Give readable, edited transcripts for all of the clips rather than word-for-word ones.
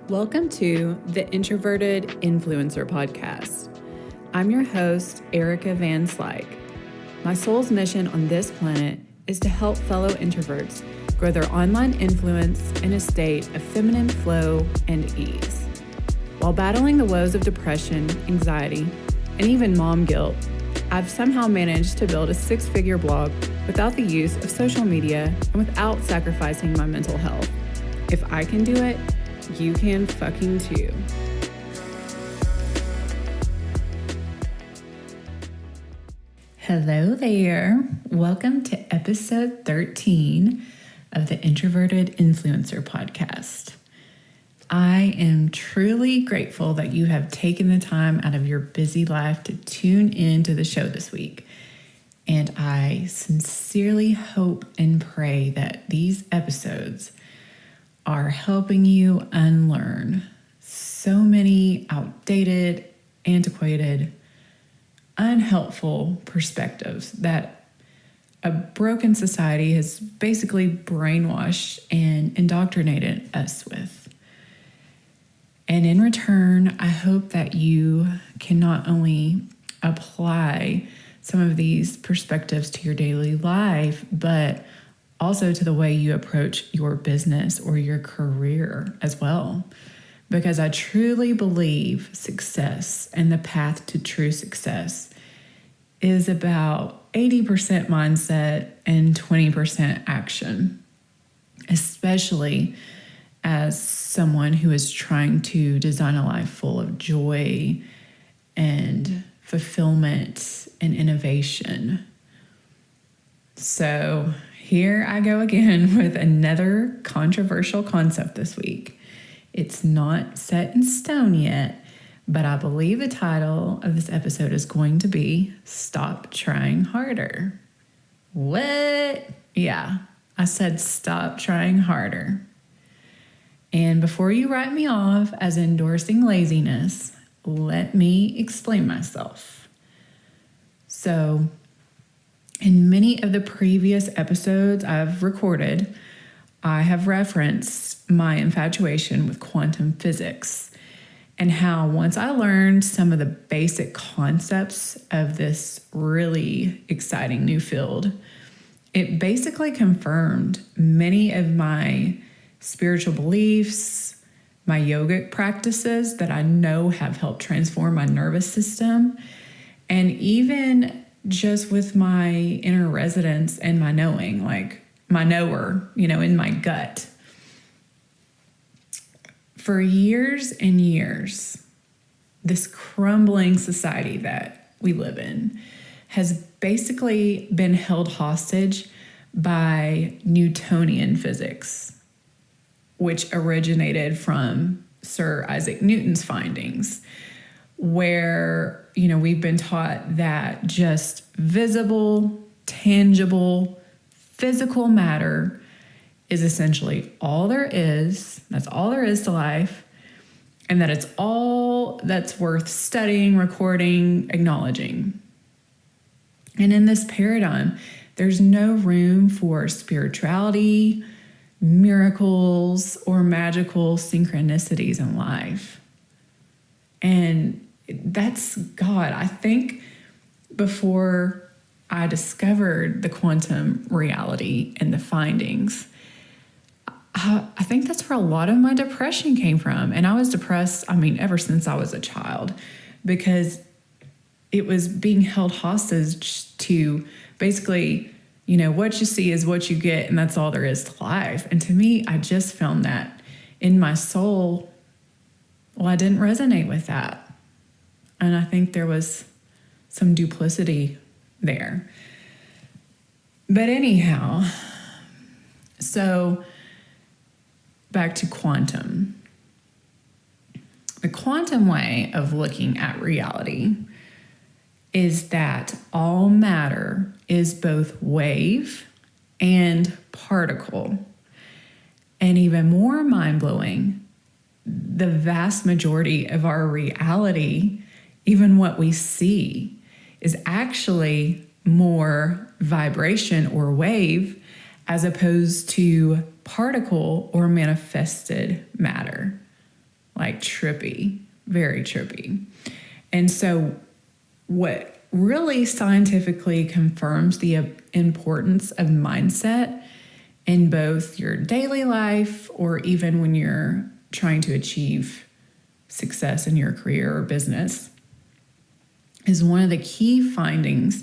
Welcome to the Introverted Influencer Podcast. I'm your host, Erica Van Slyke. My soul's mission on this planet is to help fellow introverts grow their online influence in a state of feminine flow and ease. While battling the woes of depression, anxiety, and even mom guilt, I've somehow managed to build a six-figure blog without the use of social media and without sacrificing my mental health. If I can do it, you can fucking too. Hello there. Welcome to episode 13 of the Introverted Influencer Podcast. I am truly grateful that you have taken the time out of your busy life to tune into the show this week. And I sincerely hope and pray that these episodes are helping you unlearn so many outdated, antiquated, unhelpful perspectives that a broken society has basically brainwashed and indoctrinated us with. And in return, I hope that you can not only apply some of these perspectives to your daily life, but also to the way you approach your business or your career as well. Because I truly believe success and the path to true success is about 80% mindset and 20% action, especially as someone who is trying to design a life full of joy and fulfillment and innovation. So here I go again with another controversial concept this week. It's not set in stone yet, but I believe the title of this episode is going to be Stop Trying Harder. What? Yeah, I said stop trying harder. And before you write me off as endorsing laziness, let me explain myself. So, in many of the previous episodes I've recorded, I have referenced my infatuation with quantum physics and how once I learned some of the basic concepts of this really exciting new field, it basically confirmed many of my spiritual beliefs, my yogic practices that I know have helped transform my nervous system, and even just with my inner residence and my knowing, like my knower, in my gut. For years and years, this crumbling society that we live in has basically been held hostage by Newtonian physics, which originated from Sir Isaac Newton's findings, where we've been taught that just visible, tangible, physical matter is essentially all there is. That's all there is to life. And that it's all that's worth studying, recording, acknowledging. And in this paradigm, there's no room for spirituality, miracles, or magical synchronicities in life. And that's God. I think before I discovered the quantum reality and the findings, I think that's where a lot of my depression came from. And I was depressed, ever since I was a child, because it was being held hostage to basically, what you see is what you get, and that's all there is to life. And to me, I just found that in my soul, I didn't resonate with that. And I think there was some duplicity there. But anyhow, so back to quantum. The quantum way of looking at reality is that all matter is both wave and particle. And even more mind-blowing, the vast majority of our reality, even what we see, is actually more vibration or wave as opposed to particle or manifested matter. like trippy, very trippy. And so what really scientifically confirms the importance of mindset in both your daily life or even when you're trying to achieve success in your career or business is one of the key findings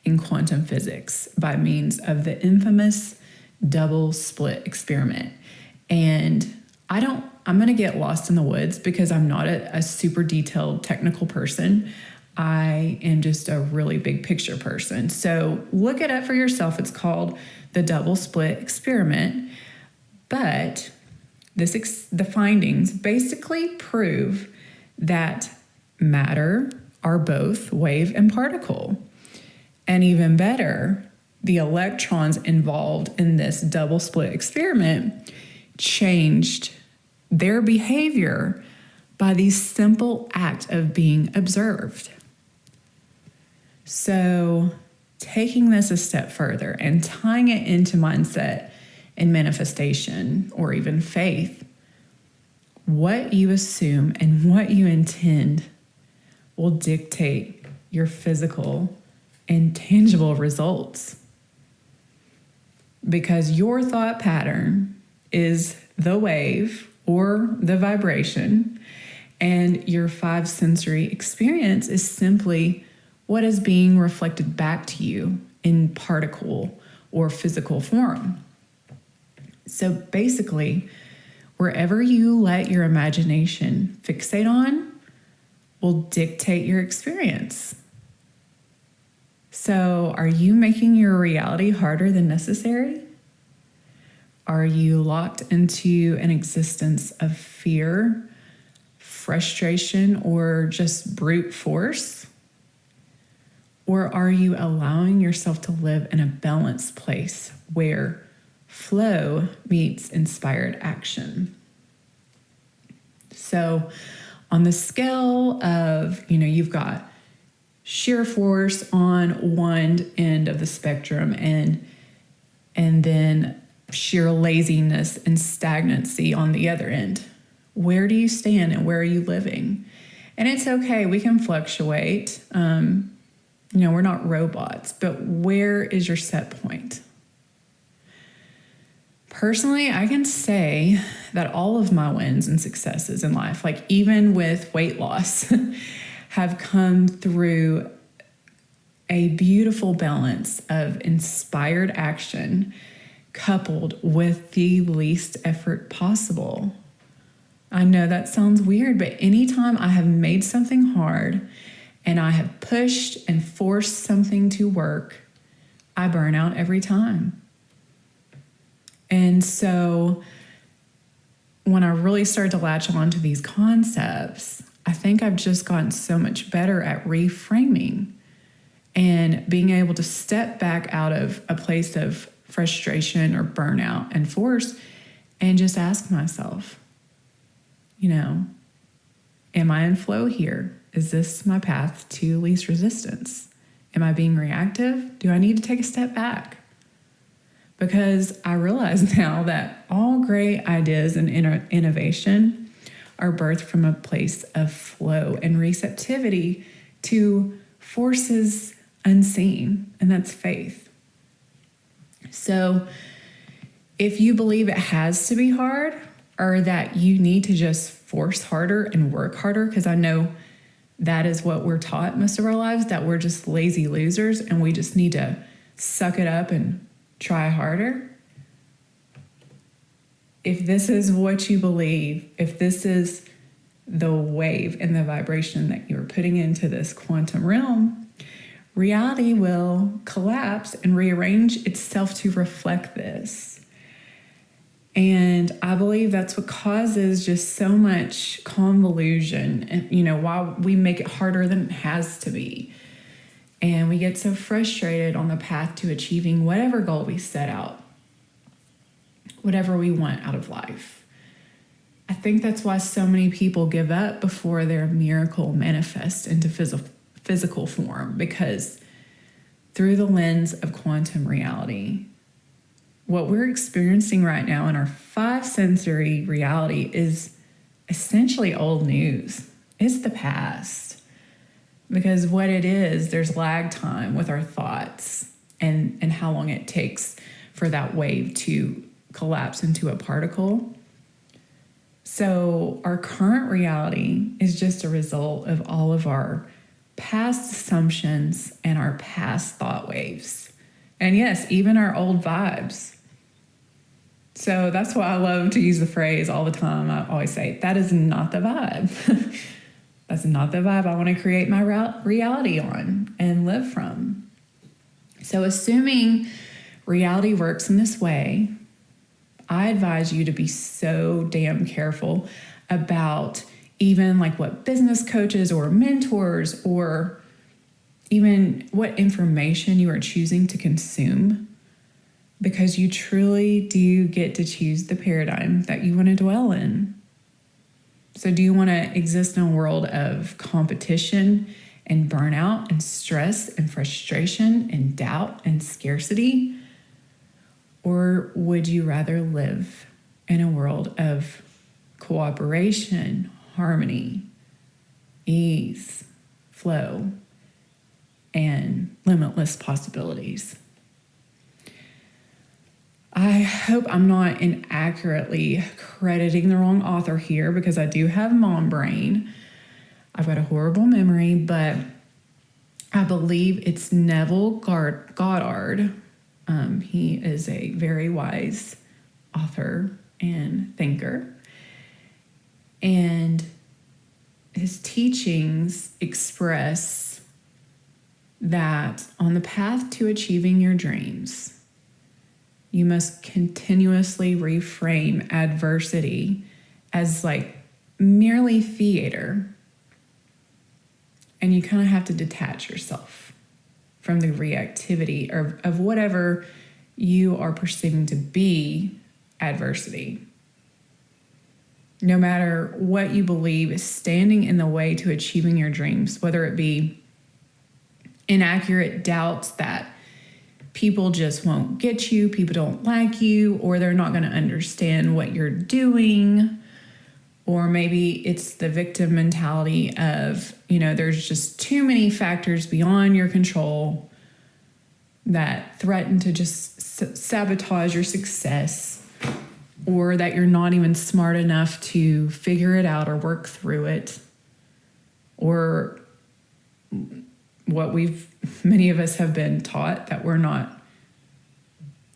in quantum physics by means of the infamous double slit experiment. And I'm going to get lost in the woods because I'm not a super detailed technical person. I am just a really big picture person. So look it up for yourself. It's called the double slit experiment. But the findings basically prove that matter are both wave and particle. And even better, the electrons involved in this double slit experiment changed their behavior by the simple act of being observed. So, taking this a step further and tying it into mindset and manifestation or even faith, what you assume and what you intend will dictate your physical and tangible results. Because your thought pattern is the wave or the vibration, and your five sensory experience is simply what is being reflected back to you in particle or physical form. So basically, wherever you let your imagination fixate on will dictate your experience. So, are you making your reality harder than necessary? Are you locked into an existence of fear, frustration, or just brute force? Or are you allowing yourself to live in a balanced place where flow meets inspired action? So, on the scale of, you've got sheer force on one end of the spectrum and then sheer laziness and stagnancy on the other end. Where do you stand and where are you living? And it's okay, we can fluctuate. We're not robots, but where is your set point? Personally, I can say that all of my wins and successes in life, like even with weight loss, have come through a beautiful balance of inspired action coupled with the least effort possible. I know that sounds weird, but anytime I have made something hard and I have pushed and forced something to work, I burn out every time. And so when I really started to latch on to these concepts, I think I've just gotten so much better at reframing and being able to step back out of a place of frustration or burnout and force and just ask myself, am I in flow here? Is this my path to least resistance? Am I being reactive? Do I need to take a step back? Because I realize now that all great ideas and innovation are birthed from a place of flow and receptivity to forces unseen, and that's faith. So if you believe it has to be hard or that you need to just force harder and work harder, because I know that is what we're taught most of our lives, that we're just lazy losers and we just need to suck it up and try harder. If this is what you believe, if this is the wave and the vibration that you're putting into this quantum realm, reality will collapse and rearrange itself to reflect this. And I believe that's what causes just so much convolution and, why we make it harder than it has to be. And we get so frustrated on the path to achieving whatever goal we set out, whatever we want out of life. I think that's why so many people give up before their miracle manifests into physical form, because through the lens of quantum reality, what we're experiencing right now in our five sensory reality is essentially old news. It's the past. Because what it is, there's lag time with our thoughts and how long it takes for that wave to collapse into a particle. So our current reality is just a result of all of our past assumptions and our past thought waves. And yes, even our old vibes. So that's why I love to use the phrase all the time. I always say, that is not the vibe. That's not the vibe I want to create my reality on and live from. So assuming reality works in this way, I advise you to be so damn careful about even like what business coaches or mentors or even what information you are choosing to consume, because you truly do get to choose the paradigm that you want to dwell in. So do you want to exist in a world of competition and burnout and stress and frustration and doubt and scarcity? Or would you rather live in a world of cooperation, harmony, ease, flow, and limitless possibilities? I hope I'm not inaccurately crediting the wrong author here, because I do have mom brain. I've got a horrible memory, but I believe it's Neville Goddard. He is a very wise author and thinker. And his teachings express that on the path to achieving your dreams, you must continuously reframe adversity as like merely theater. And you kind of have to detach yourself from the reactivity of whatever you are perceiving to be adversity. No matter what you believe is standing in the way to achieving your dreams, whether it be inaccurate doubts that people just won't get you, people don't like you, or they're not going to understand what you're doing. Or maybe it's the victim mentality of, there's just too many factors beyond your control that threaten to just sabotage your success, or that you're not even smart enough to figure it out or work through it, or what many of us have been taught, that we're not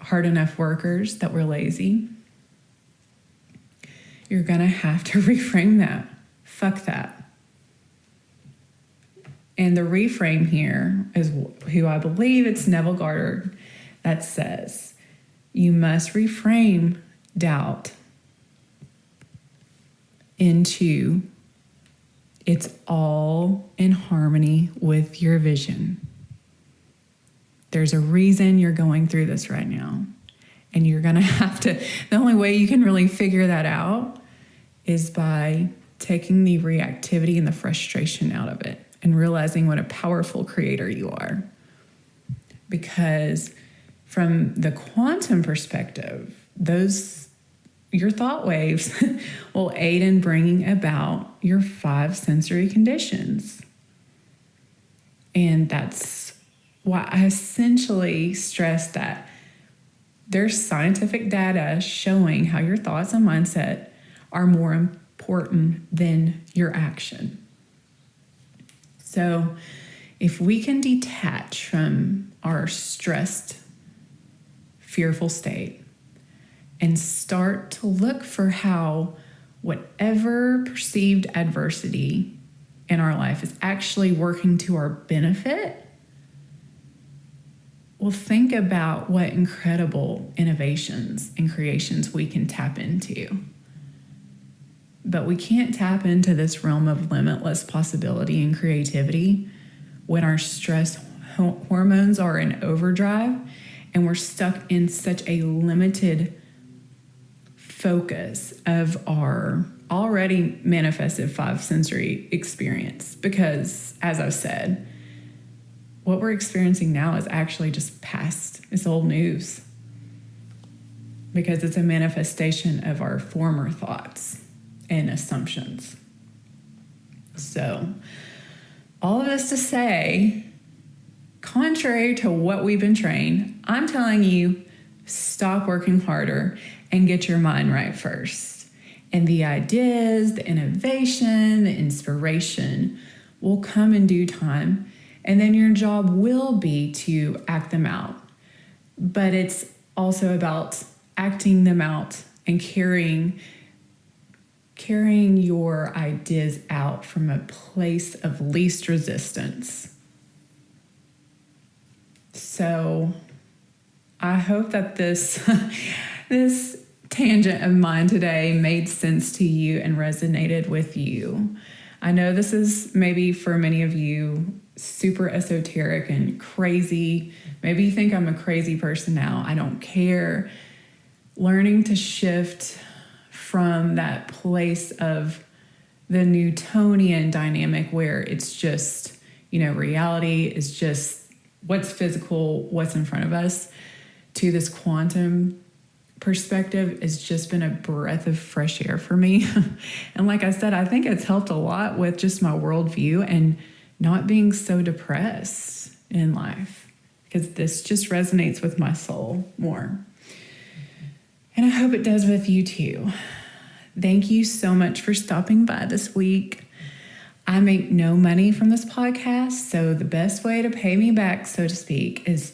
hard enough workers, that we're lazy. You're going to have to reframe that. Fuck that. And the reframe here is who I believe it's Neville Goddard that says, you must reframe doubt into it's all in harmony with your vision. There's a reason you're going through this right now. And you're going to have to, the only way you can really figure that out is by taking the reactivity and the frustration out of it and realizing what a powerful creator you are. Because from the quantum perspective, your thought waves will aid in bringing about your 5 sensory conditions. And that's why I essentially stress that there's scientific data showing how your thoughts and mindset are more important than your action. So if we can detach from our stressed, fearful state and start to look for how whatever perceived adversity in our life is actually working to our benefit, well, think about what incredible innovations and creations we can tap into. But we can't tap into this realm of limitless possibility and creativity when our stress hormones are in overdrive and we're stuck in such a limited focus of our already manifested 5 sensory experience. Because, as I've said, what we're experiencing now is actually just past. It's old news. Because it's a manifestation of our former thoughts and assumptions. So, all of this to say, contrary to what we've been trained, I'm telling you, stop working harder and get your mind right first. And the ideas, the innovation, the inspiration will come in due time. And then your job will be to act them out. But it's also about acting them out and carrying your ideas out from a place of least resistance. So I hope that this tangent of mine today made sense to you and resonated with you. I know this is maybe for many of you super esoteric and crazy. Maybe you think I'm a crazy person now. I don't care. Learning to shift from that place of the Newtonian dynamic where it's just, reality is just what's physical, what's in front of us, to this quantum perspective has just been a breath of fresh air for me. And like I said, I think it's helped a lot with just my worldview and not being so depressed in life, because this just resonates with my soul more. And I hope it does with you too. Thank you so much for stopping by this week. I make no money from this podcast, so the best way to pay me back, so to speak, is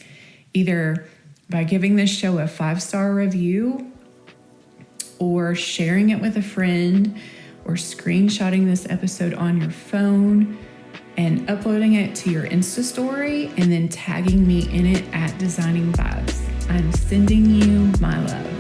either by giving this show a 5-star review or sharing it with a friend or screenshotting this episode on your phone and uploading it to your Insta story and then tagging me in it at Designing Vibes. I'm sending you my love.